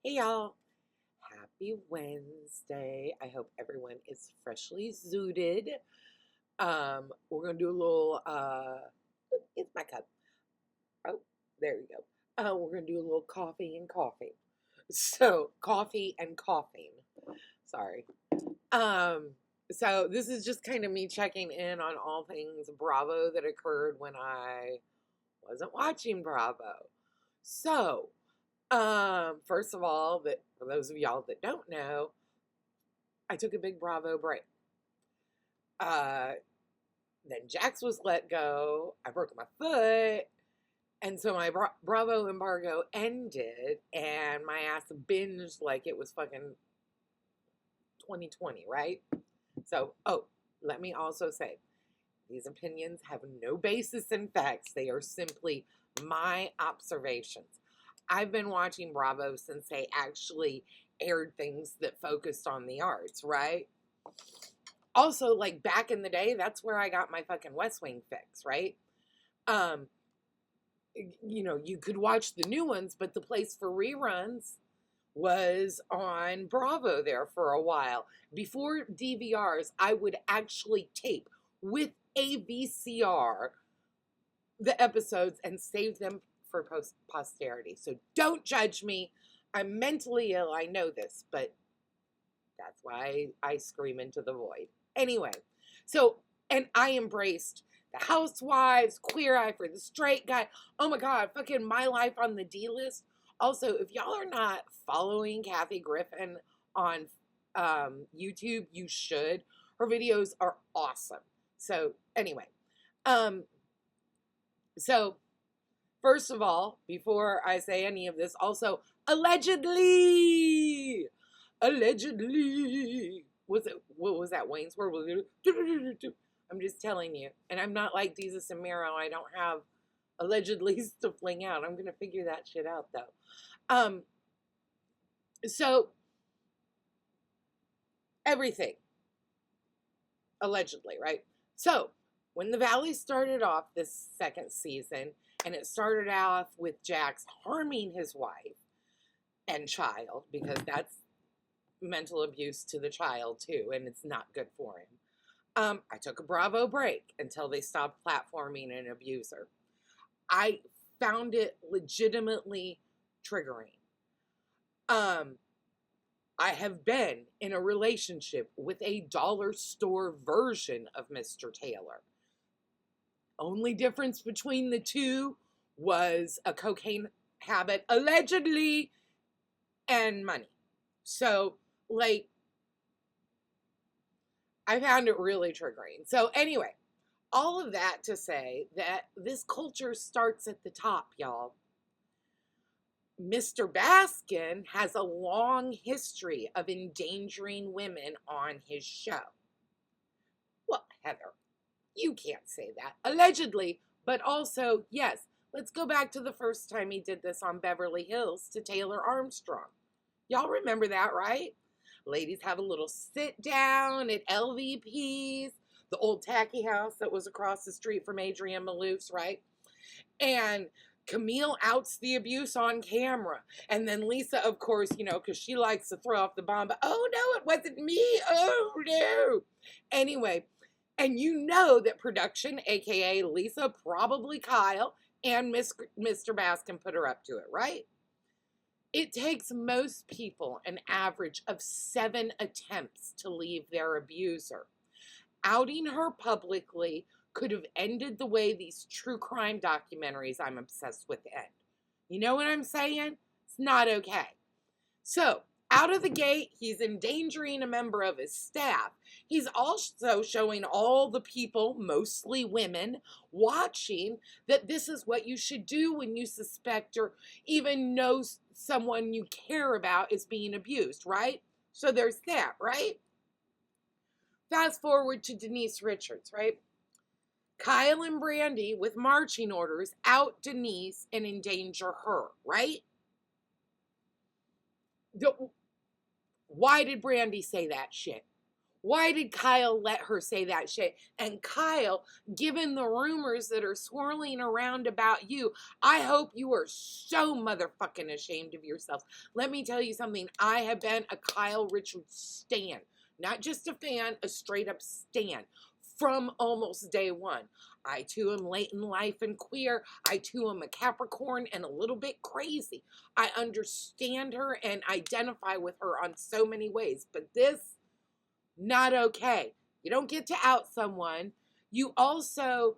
Hey y'all, happy Wednesday. I hope everyone is freshly zooted. We're gonna do a little it's my cup. Oh, there you go. We're gonna do a little coffee and coffee. So coffee and coughing. Sorry. Um, so this is just kind of me checking in on all things Bravo that occurred when I wasn't watching Bravo. So, first of all, that for those of y'all that don't know, I took a big Bravo break. Uh, then Jax was let go. I broke my foot. And so my Bravo embargo ended, and my ass binged like it was fucking 2020, right? So, let me also say these opinions have no basis in facts. They are simply my observations. I've been watching Bravo since they actually aired things that focused on the arts, right? Also, like back in the day, that's where I got my fucking West Wing fix, right? Um, you could watch the new ones, but the place for reruns was on Bravo there for a while. Before DVRs, I would actually tape with a VCR the episodes and save them for posterity. So don't judge me. I'm mentally ill. I know this, but that's why I scream into the void. Anyway, so, and I embraced the Housewives, Queer Eye for the Straight Guy. Oh my God, fucking My Life on the D List. Also, if y'all are not following Kathy Griffin on YouTube, you should. Her videos are awesome. So, anyway, um, so first of all, before I say any of this, also, allegedly, what was that, Wayne's World? I'm just telling you. And I'm not like Jesus and Mero. I don't have allegedly to fling out. I'm going to figure that shit out, though. So, everything, allegedly, right? So, when the Valley started off this second season, and it started off with Jax harming his wife and child, because that's mental abuse to the child too, and it's not good for him. I took a Bravo break until they stopped platforming an abuser. I found it legitimately triggering. I have been in a relationship with a dollar store version of Mr. Taylor. Only difference between the two was a cocaine habit, allegedly, and money. So, like, I found it really triggering. So, anyway, all of that to say that this culture starts at the top, y'all. Mr. Baskin has a long history of endangering women on his show. Well, Heather, you can't say that. Allegedly, but also, yes, let's go back to the first time he did this on Beverly Hills to Taylor Armstrong. Y'all remember that, right? Ladies have a little sit down at LVP's, the old tacky house that was across the street from Adrienne Malouf's, right? And Camille outs the abuse on camera. And then Lisa, of course, because she likes to throw off the bomb, but oh no, it wasn't me. Oh no. Anyway, and you know that production, aka Lisa, probably Kyle, and Mr. Baskin put her up to it, right? It takes most people an average of 7 attempts to leave their abuser. Outing her publicly could have ended the way these true crime documentaries I'm obsessed with end. You know what I'm saying? It's not okay. So, out of the gate, he's endangering a member of his staff. He's also showing all the people, mostly women, watching that this is what you should do when you suspect or even know someone you care about is being abused, right? So there's that, right? Fast forward to Denise Richards, right? Kyle and Brandy, with marching orders, out Denise and endanger her, right? Why did Brandy say that shit? Why did Kyle let her say that shit? And Kyle, given the rumors that are swirling around about you, I hope you are so motherfucking ashamed of yourself. Let me tell you something. I have been a Kyle Richards stan. Not just a fan, a straight up stan. From almost day one. I too am late in life and queer. I too am a Capricorn and a little bit crazy. I understand her and identify with her on so many ways. But this, not okay. You don't get to out someone. You also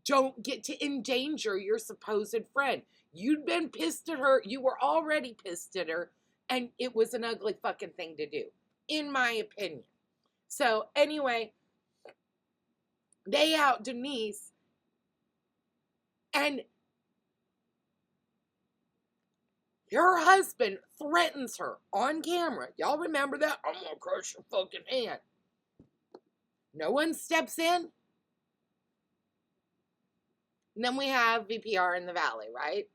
don't get to endanger your supposed friend. You'd been pissed at her. You were already pissed at her. And it was an ugly fucking thing to do, in my opinion. So, anyway, they out Denise. And her husband threatens her on camera. Y'all remember that? I'm going to crush your fucking hand. No one steps in. And then we have VPR in the Valley, right?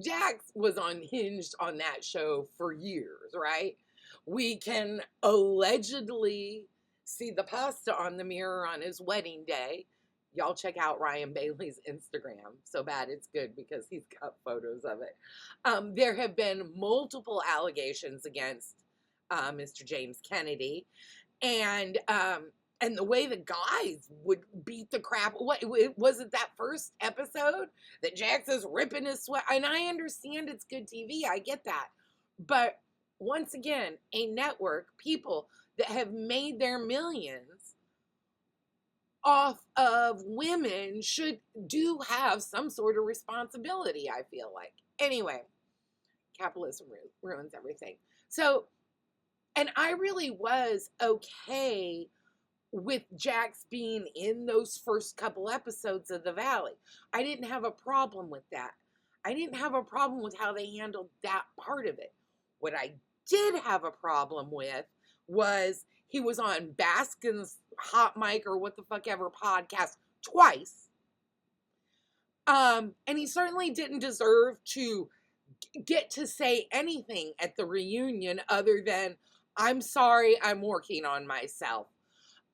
Jax was unhinged on that show for years, right? We can allegedly see the pasta on the mirror on his wedding day. Y'all check out Ryan Bailey's Instagram. So bad it's good because he's got photos of it. There have been multiple allegations against Mr. James Kennedy. And the way the guys would beat the crap. What was it, that first episode that Jax is ripping his sweat? And I understand it's good TV. I get that. But once again, a network, people that have made their millions off of women do have some sort of responsibility, I feel like. Anyway, capitalism ruins everything. So, and I really was okay with Jax being in those first couple episodes of The Valley. I didn't have a problem with that. I didn't have a problem with how they handled that part of it. What I did have a problem with was he was on Baskin's Hot Mic or what the fuck ever podcast twice. And he certainly didn't deserve to get to say anything at the reunion other than, I'm sorry, I'm working on myself.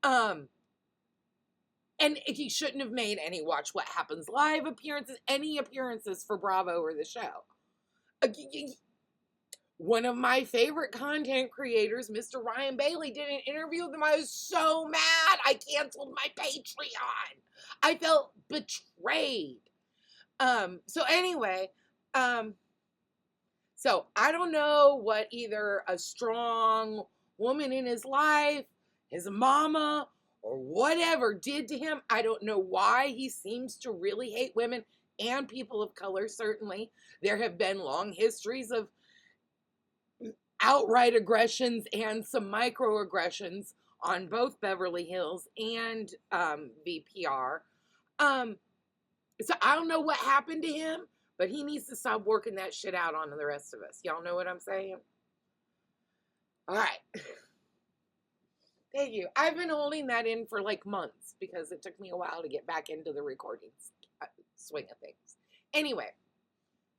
And he shouldn't have made any Watch What Happens Live appearances, any appearances for Bravo or the show. One of my favorite content creators, Mr. Ryan Bailey, did an interview with him. I was so mad. I canceled my Patreon. I felt betrayed. So anyway, so I don't know what either a strong woman in his life, his mama, or whatever did to him. I don't know why he seems to really hate women and people of color, certainly. There have been long histories of outright aggressions and some microaggressions on both Beverly Hills and VPR. So I don't know what happened to him, but he needs to stop working that shit out on the rest of us. Y'all know what I'm saying? All right. Thank you. I've been holding that in for like months because it took me a while to get back into the recording swing of things. Anyway,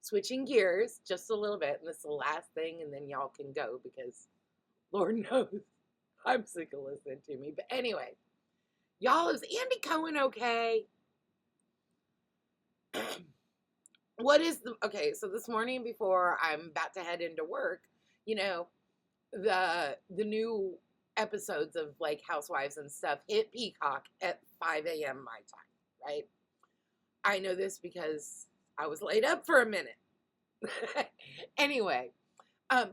switching gears just a little bit, and this is the last thing, and then y'all can go because Lord knows I'm sick of listening to me. But anyway, y'all, is Andy Cohen okay? Okay, so this morning before I'm about to head into work, you know, the new episodes of like Housewives and stuff hit Peacock at 5 a.m. my time, right? I know this because I was laid up for a minute. Anyway,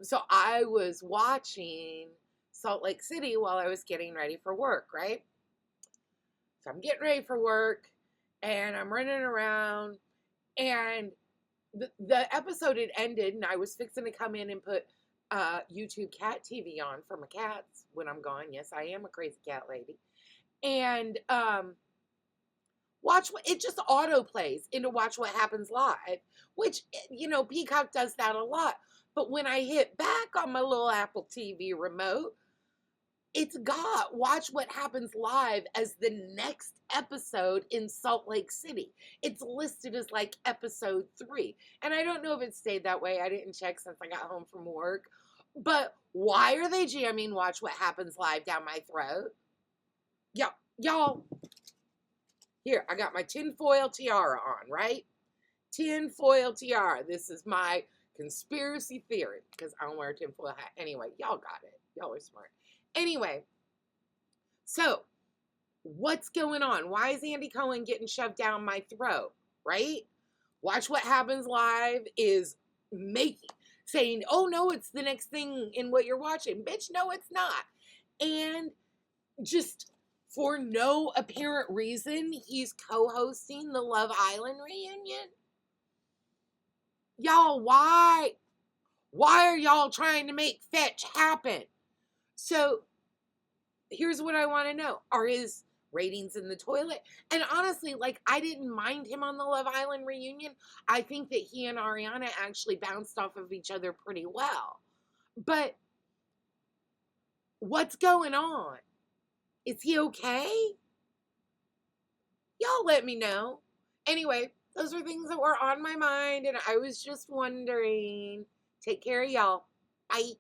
so I was watching Salt Lake City while I was getting ready for work, right? So I'm getting ready for work and I'm running around, and the episode had ended and I was fixing to come in and put YouTube cat TV on for my cats when I'm gone. Yes, I am a crazy cat lady. And it just auto plays into Watch What Happens Live, which, you know, Peacock does that a lot. But when I hit back on my little Apple TV remote, it's got Watch What Happens Live as the next episode in Salt Lake City. It's listed as like episode 3. And I don't know if it stayed that way. I didn't check since I got home from work. But why are they jamming Watch What Happens Live down my throat? Y'all, here, I got my tinfoil tiara on, right? Tinfoil tiara. This is my conspiracy theory because I don't wear a tinfoil hat. Anyway, y'all got it. Y'all are smart. Anyway, so what's going on? Why is Andy Cohen getting shoved down my throat, right? Watch What Happens Live is saying, oh no, it's the next thing in what you're watching. Bitch, no, it's not. And just for no apparent reason, he's co-hosting the Love Island reunion. Y'all, why? Why are y'all trying to make fetch happen? So here's what I want to know. Are his ratings in the toilet? And honestly, like, I didn't mind him on the Love Island reunion. I think that he and Ariana actually bounced off of each other pretty well. But what's going on? Is he okay? Y'all let me know. Anyway, those are things that were on my mind, and I was just wondering. Take care of y'all. Bye.